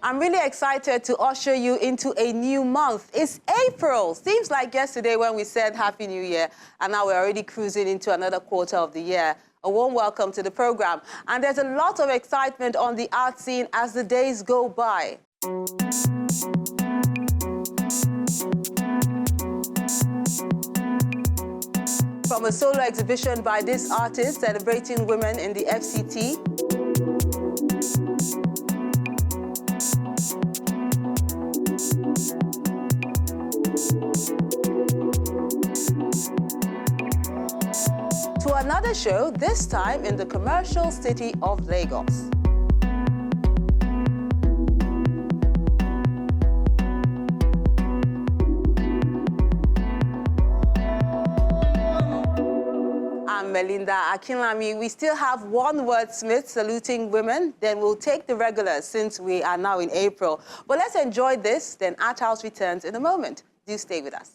I'm really excited to usher you into a new month. It's April. Seems like yesterday when we said Happy New Year, and now we're already cruising into another quarter of the year. A warm welcome to the program. And there's a lot of excitement on the art scene as the days go by. From a solo exhibition by this artist celebrating women in the FCT, to another show, this time in the commercial city of Lagos. I'm Melinda Akinlami. We still have one wordsmith saluting women, then we'll take the regulars since we are now in April. But let's enjoy this, then Art House returns in a moment. Do stay with us.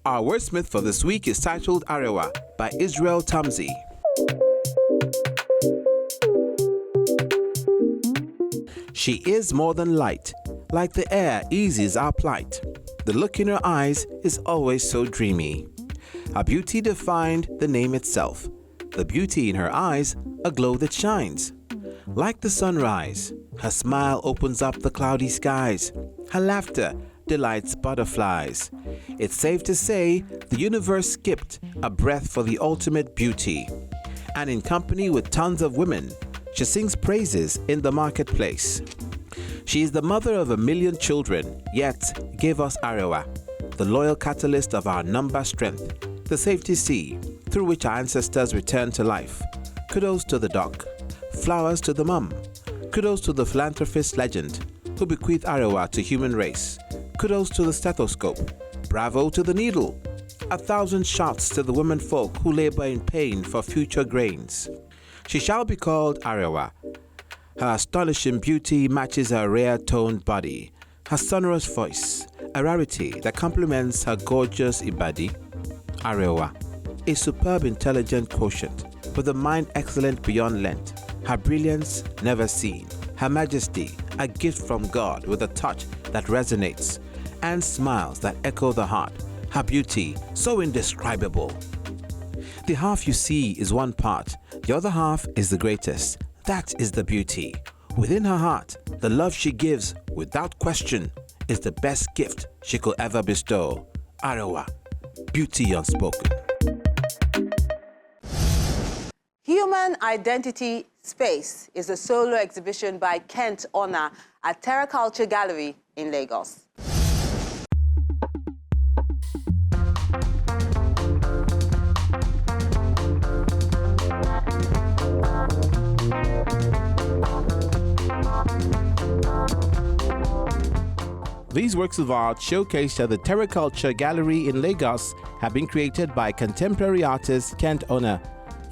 Our wordsmith for this week is titled Arewa by Israel Tamzi. She is more than light, like the air eases our plight. The look in her eyes is always so dreamy. Her beauty defined the name itself. The beauty in her eyes, a glow that shines. Like the sunrise, her smile opens up the cloudy skies. Her laughter delights butterflies. It's safe to say the universe skipped a breath for the ultimate beauty. And in company with tons of women, she sings praises in the marketplace. She is the mother of 1 million children, yet gave us Arewa, the loyal catalyst of our number strength, the safety sea through which our ancestors returned to life. Kudos to the doc, flowers to the mum, kudos to the philanthropist legend who bequeathed Arewa to human race. Kudos to the stethoscope, bravo to the needle. 1,000 shouts to the women folk who labor in pain for future grains. She shall be called Arewa. Her astonishing beauty matches her rare-toned body, her sonorous voice, a rarity that complements her gorgeous ibadi. Arewa, a superb intelligent quotient, with a mind excellent beyond length, her brilliance never seen, her majesty a gift from God with a touch that resonates, and smiles that echo the heart, her beauty so indescribable. The half you see is one part, the other half is the greatest. That is the beauty. Within her heart, the love she gives, without question, is the best gift she could ever bestow. Arewa, beauty unspoken. Human Identity Space is a solo exhibition by Kent Onah at Terra Culture Gallery in Lagos. These works of art showcased at the Terra Culture Gallery in Lagos have been created by contemporary artist Kent Onah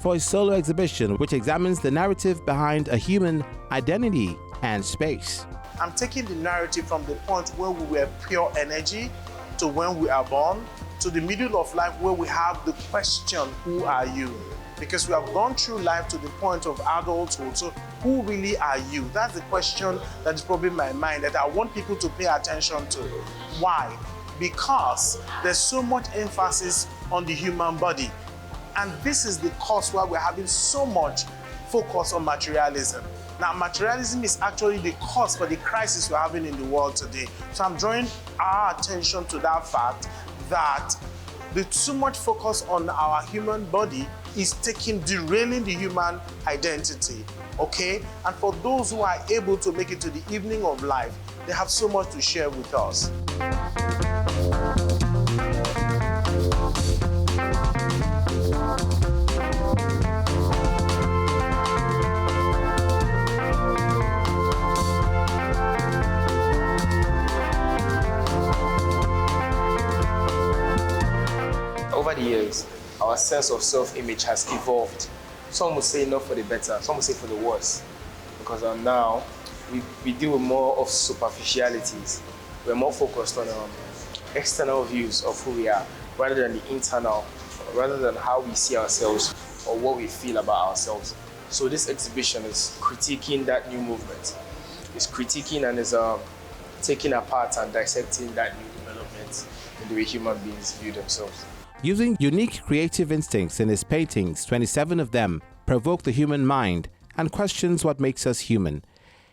for a solo exhibition which examines the narrative behind a human identity and space. I'm taking the narrative from the point where we were pure energy to when we are born, to the middle of life where we have the question, who are you? Because we have gone through life to the point of adulthood, so who really are you? That's the question that is probably in my mind that I want people to pay attention to. Why? Because there's so much emphasis on the human body. And this is the cause why we're having so much focus on materialism. Now, materialism is actually the cause for the crisis we're having in the world today. So I'm drawing our attention to that fact that the too much focus on our human body is derailing the human identity, okay? And for those who are able to make it to the evening of life, they have so much to share with us. Over the years, our sense of self-image has evolved. Some will say not for the better, some will say for the worse. Because now, we deal with more of superficialities. We're more focused on external views of who we are, rather than the internal, rather than how we see ourselves or what we feel about ourselves. So this exhibition is critiquing that new movement. It's critiquing and is taking apart and dissecting that new development in the way human beings view themselves. Using unique creative instincts in his paintings, 27 of them provoke the human mind and questions what makes us human,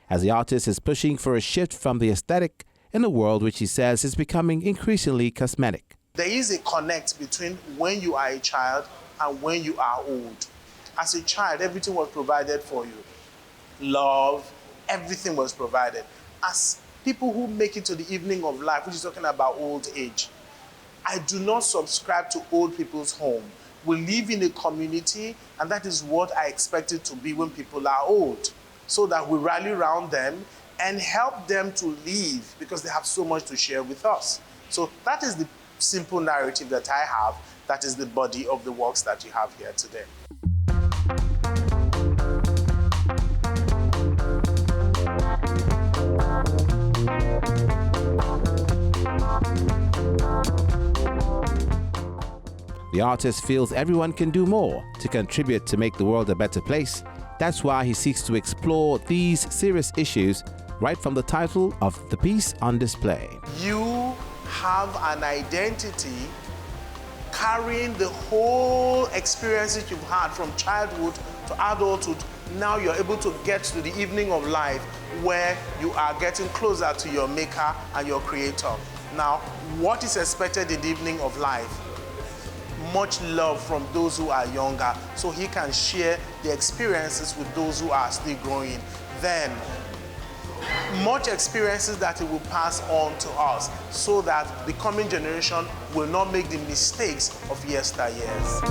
as the artist is pushing for a shift from the aesthetic in a world which he says is becoming increasingly cosmetic. There is a connect between when you are a child and when you are old. As a child, everything was provided for you. Love, everything was provided. As people who make it to the evening of life, which is talking about old age, I do not subscribe to old people's home. We live in a community, and that is what I expect it to be when people are old, so that we rally around them and help them to live, because they have so much to share with us. So that is the simple narrative that I have. That is the body of the works that you have here today. The artist feels everyone can do more to contribute to make the world a better place. That's why he seeks to explore these serious issues right from the title of the piece on display. You have an identity carrying the whole experiences you've had from childhood to adulthood. Now you're able to get to the evening of life where you are getting closer to your maker and your creator. Now, what is expected in the evening of life? Much love from those who are younger, so he can share the experiences with those who are still growing. Then, much experiences that he will pass on to us, so that the coming generation will not make the mistakes of yesteryears.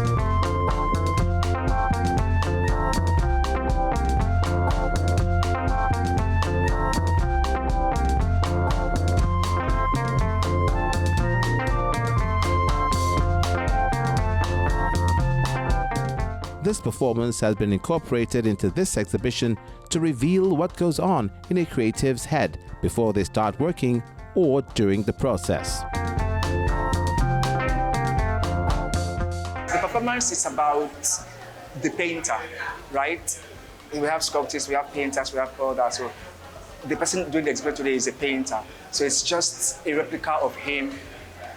This performance has been incorporated into this exhibition to reveal what goes on in a creative's head before they start working or during the process. The performance is about the painter, right? We have sculptors, we have painters, we have all that. So the person doing the exhibit today is a painter. So it's just a replica of him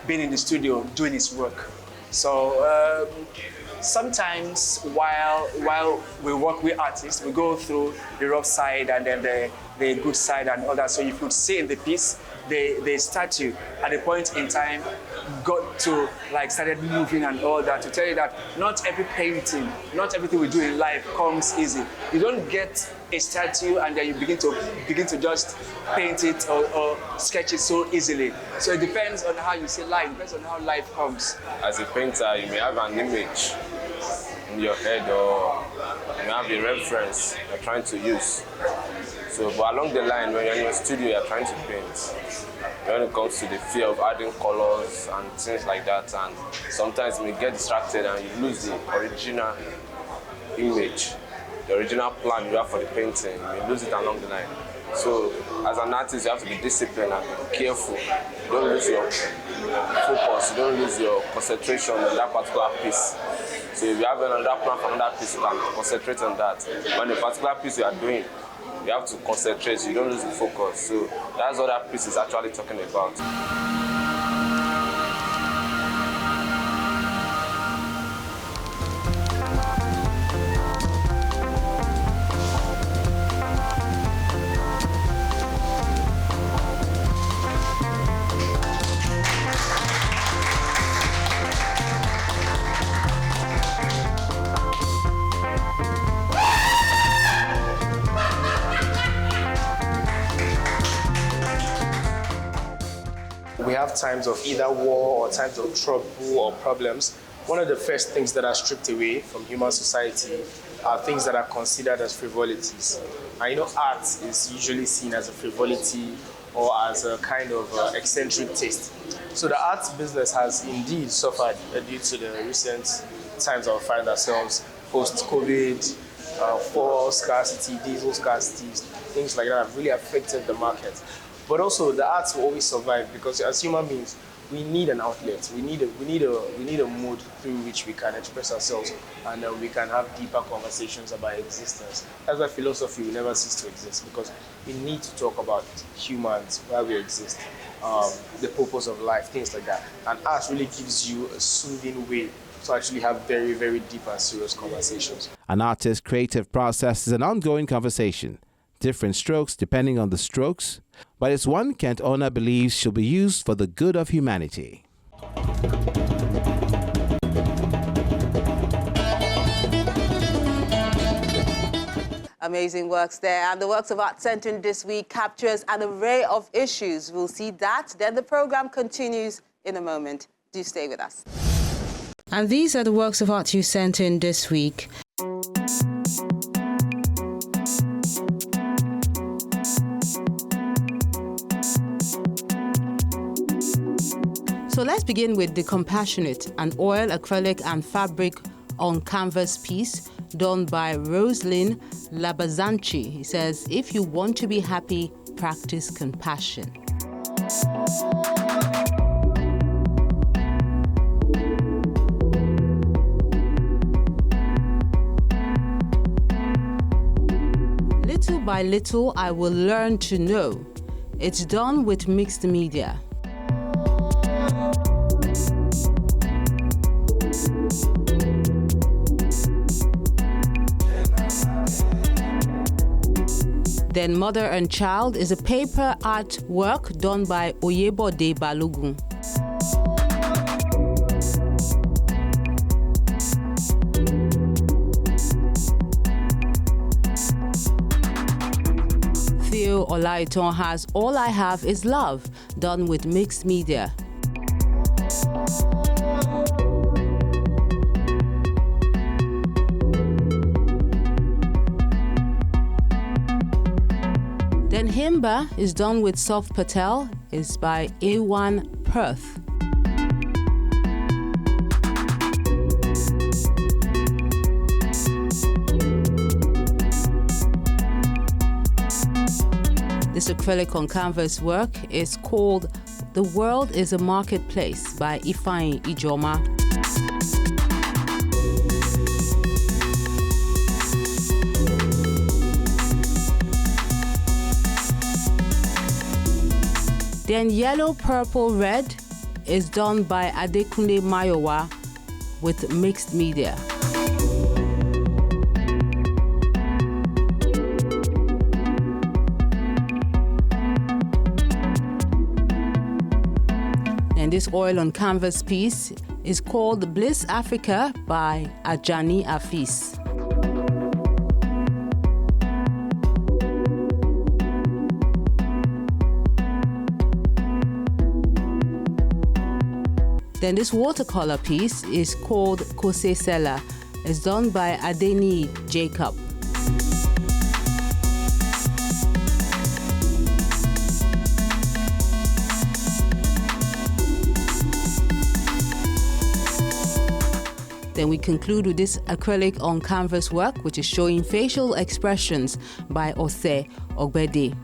being in the studio doing his work. So sometimes while we work with artists, we go through the rough side and then the good side and all that. So you could see in the piece, the statue at a point in time got to started moving and all that, to tell you that not every painting, not everything we do in life comes easy. You don't get a statue and then you begin to just paint it or sketch it so easily. So it depends on how you see life, it depends on how life comes. As a painter, you may have an image in your head, or you may have a reference you're trying to use. So, but along the line, when you're in your studio, you're trying to paint. When it comes to the fear of adding colors and things like that, and sometimes you may get distracted and you lose the original image, the original plan you have for the painting. You may lose it along the line. So, as an artist, you have to be disciplined and be careful. You don't lose your focus, you don't lose your concentration on that particular piece. So if you have another plan for another piece, you can concentrate on that. When a particular piece you are doing, you have to concentrate, so you don't lose the focus. So that's what that piece is actually talking about. We have times of either war or times of trouble or problems. One of the first things that are stripped away from human society are things that are considered as frivolities. And art is usually seen as a frivolity or as a kind of eccentric taste. So the arts business has indeed suffered due to the recent times that we find ourselves post-COVID, fuel scarcity, diesel scarcity, things like that have really affected the market. But also the arts will always survive because as human beings, we need an outlet. We need a mode through which we can express ourselves and we can have deeper conversations about existence. That's why philosophy will never cease to exist because we need to talk about humans, why we exist, the purpose of life, things like that. And art really gives you a soothing way to actually have very, very deep and serious conversations. An artist's creative process is an ongoing conversation. Different strokes depending on the strokes, but it's one Kent Onah believes should be used for the good of humanity. Amazing works there. And the Works of Art Center this week captures an array of issues. We'll see that. Then the program continues in a moment. Do stay with us. And these are the Works of Art you sent in this week. So let's begin with The Compassionate, an oil, acrylic and fabric on canvas piece done by Roslyn Labazanchi. He says, if you want to be happy, practice compassion. Little by little, I will learn to know. It's done with mixed media. Then Mother and Child is a paper art work done by Oyebode Balogun. Theo Olaiton has All I Have Is Love, done with mixed media. Then Himba is done with Soft Patel, is by A1 Perth. This acrylic on canvas work is called The World is a Marketplace by Ifeanyi Ijoma. Then Yellow, Purple, Red is done by Adekunle Mayowa with mixed media. And this oil on canvas piece is called Bliss Africa by Ajani Afis. Then this watercolor piece is called Kose Sela. It's done by Adeni Jacob. Then we conclude with this acrylic on canvas work, which is showing facial expressions by Ose Ogbede.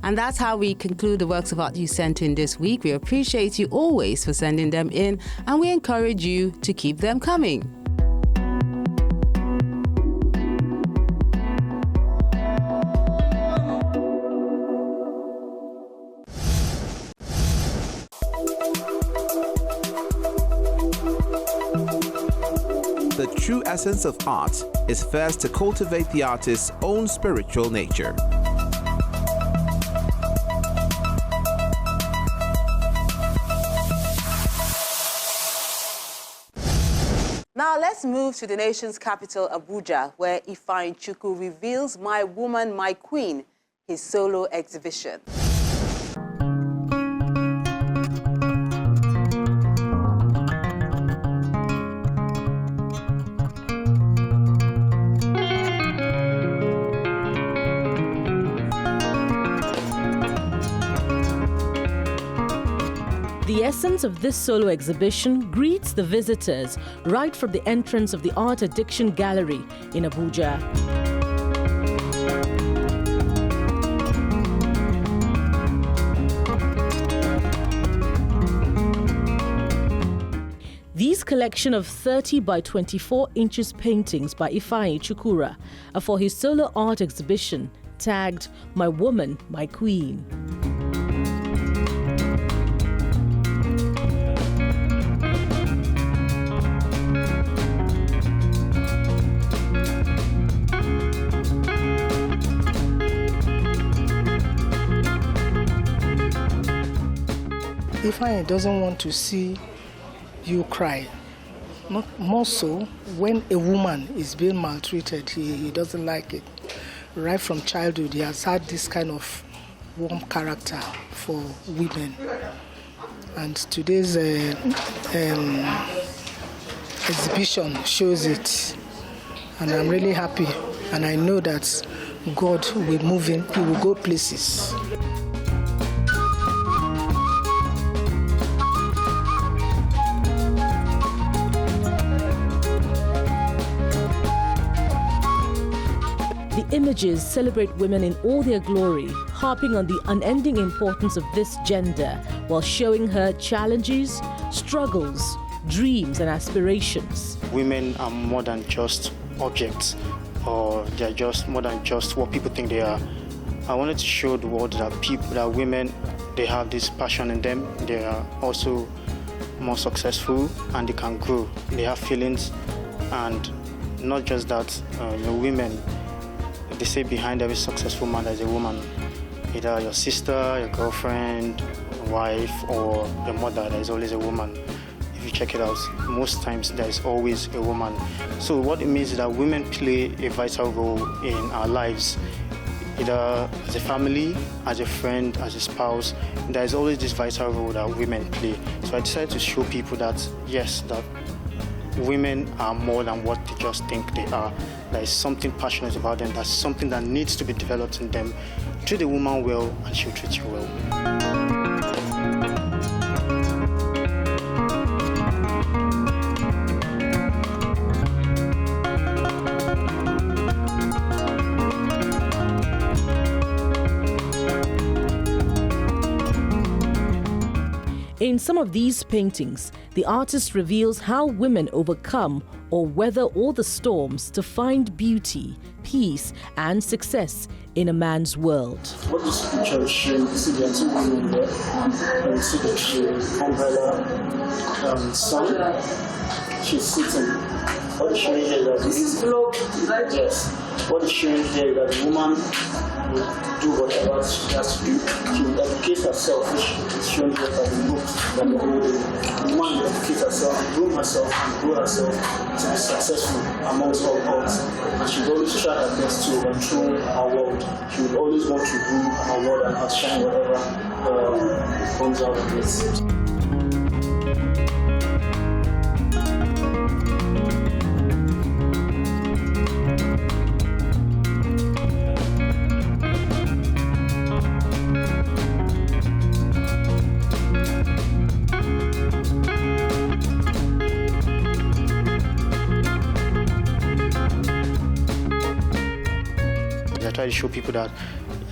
And that's how we conclude the works of art you sent in this week. We appreciate you always for sending them in, and we encourage you to keep them coming. The true essence of art is first to cultivate the artist's own spiritual nature. Now let's move to the nation's capital, Abuja, where Ifeanyi Chukwu reveals My Woman, My Queen, his solo exhibition. The essence of this solo exhibition greets the visitors right from the entrance of the Art Addiction Gallery in Abuja. These collection of 30 by 24 inches paintings by Chukwura are for his solo art exhibition tagged My Woman, My Queen. Ifeanyi doesn't want to see you cry. Not more so when a woman is being maltreated, he doesn't like it. Right from childhood, he has had this kind of warm character for women. And today's exhibition shows it. And I'm really happy. And I know that God will move him, he will go places. The images celebrate women in all their glory, harping on the unending importance of this gender while showing her challenges, struggles, dreams and aspirations. Women are more than just objects, or they're just more than just what people think they are. I wanted to show the world that women, they have this passion in them. They are also more successful and they can grow. They have feelings, and not just that, women, they say behind every successful man there's a woman. Either your sister, your girlfriend, wife, or your mother, there's always a woman. If you check it out, most times there's always a woman. So what it means is that women play a vital role in our lives, either as a family, as a friend, as a spouse. There's always this vital role that women play. So I decided to show people that, yes, that women are more than what they just think they are. There is something passionate about them. That's something that needs to be developed in them. Treat a woman well and she'll treat you well. In some of these paintings, the artist reveals how women overcome or weather all the storms to find beauty, peace, and success in a man's world. What this picture is showing, you see there are two women there, and you see the umbrella sun. She's sitting. What is showing here that this is globe, right? Yes. What is showing here that the woman will do whatever she has to do. She will educate herself, which is shown here by the book that the woman will educate herself, groom herself, and grow herself to be successful amongst all odds. And she will always try her best to control her world. She will always want to rule her world and outshine whatever comes out of this. I try to show people that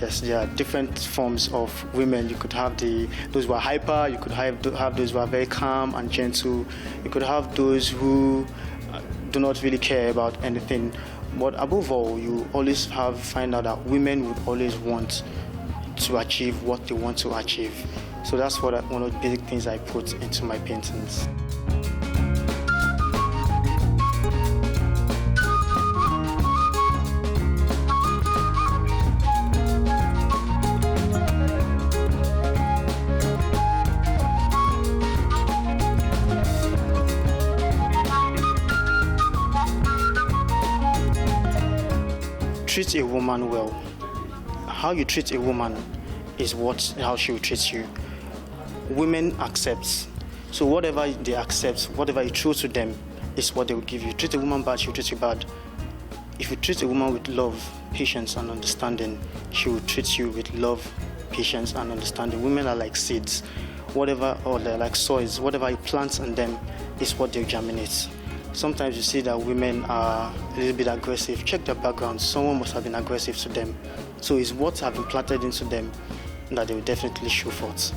yes, there are different forms of women. You could have those who are hyper, you could have those who are very calm and gentle. You could have those who do not really care about anything. But above all, you always find out that women would always want to achieve what they want to achieve. So that's one of the basic things I put into my paintings. Treat a woman well. How you treat a woman is how she will treat you. Women accept. So whatever they accept, whatever you throw to them is what they will give you. Treat a woman bad, she will treat you bad. If you treat a woman with love, patience, and understanding, she will treat you with love, patience, and understanding. Women are like seeds. whatever, or they're like soils, whatever you plant in them is what they germinate. Sometimes you see that women are a little bit aggressive. Check their background. Someone must have been aggressive to them. So it's what have been planted into them that they will definitely show forth.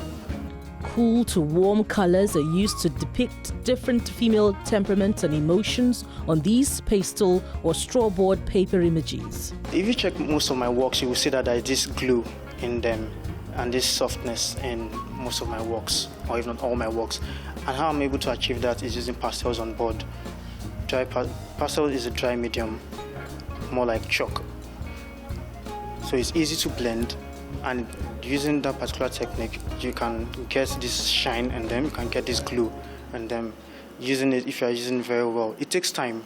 Cool to warm colors are used to depict different female temperaments and emotions on these pastel or straw-board paper images. If you check most of my works, you will see that there is this glue in them and this softness in most of my works, or if not all my works. And how I'm able to achieve that is using pastels on board. Pastel is a dry medium, more like chalk. So it's easy to blend, and using that particular technique, you can get this shine and then you can get this glue. And then using it, if you're using it very well, it takes time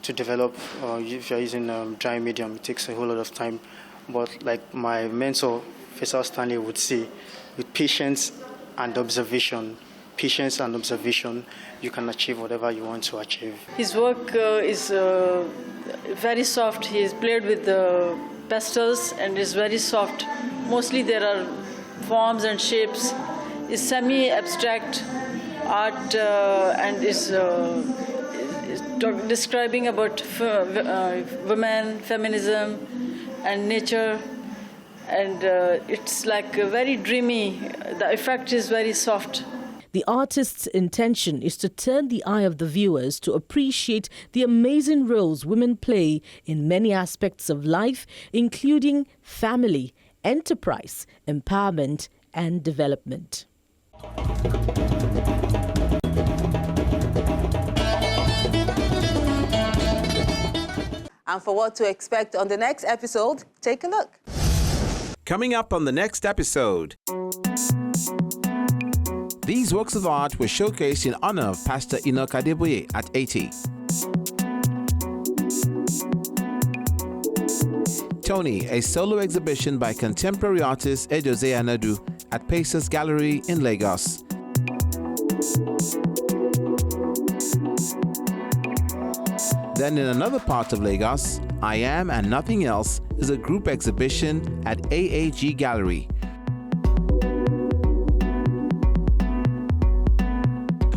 to develop. If you're using dry medium, it takes a whole lot of time. But like my mentor, Professor Stanley, would say, with patience and observation, you can achieve whatever you want to achieve. His work is very soft. He is played with the pastels and is very soft. Mostly there are forms and shapes. It's semi-abstract art and is describing about women, feminism, and nature. And it's like very dreamy. The effect is very soft. The artist's intention is to turn the eye of the viewers to appreciate the amazing roles women play in many aspects of life, including family, enterprise, empowerment, and development. And for what to expect on the next episode, take a look. Coming up on the next episode, these works of art were showcased in honor of Pastor Enoch Adeboye at 80. Tony, a solo exhibition by contemporary artist Edoze Anadu at Pacers Gallery in Lagos. Then in another part of Lagos, I Am and Nothing Else is a group exhibition at AAG Gallery.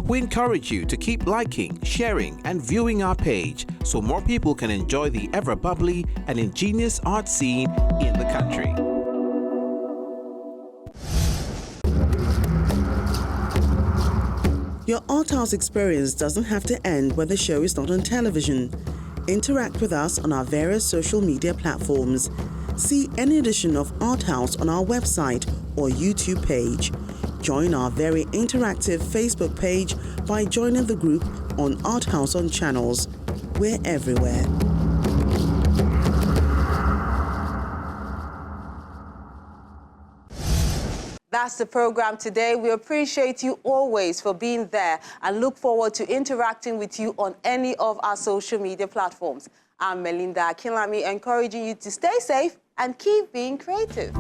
We encourage you to keep liking, sharing, and viewing our page so more people can enjoy the ever-bubbly and ingenious art scene in the country. Your art house experience doesn't have to end when the show is not on television. Interact with us on our various social media platforms. See any edition of Art House on our website or YouTube page. Join our very interactive Facebook page by joining the group on Art House on Channels. We're everywhere. That's the program today. We appreciate you always for being there and look forward to interacting with you on any of our social media platforms. I'm Melinda Akinlami, encouraging you to stay safe and keep being creative.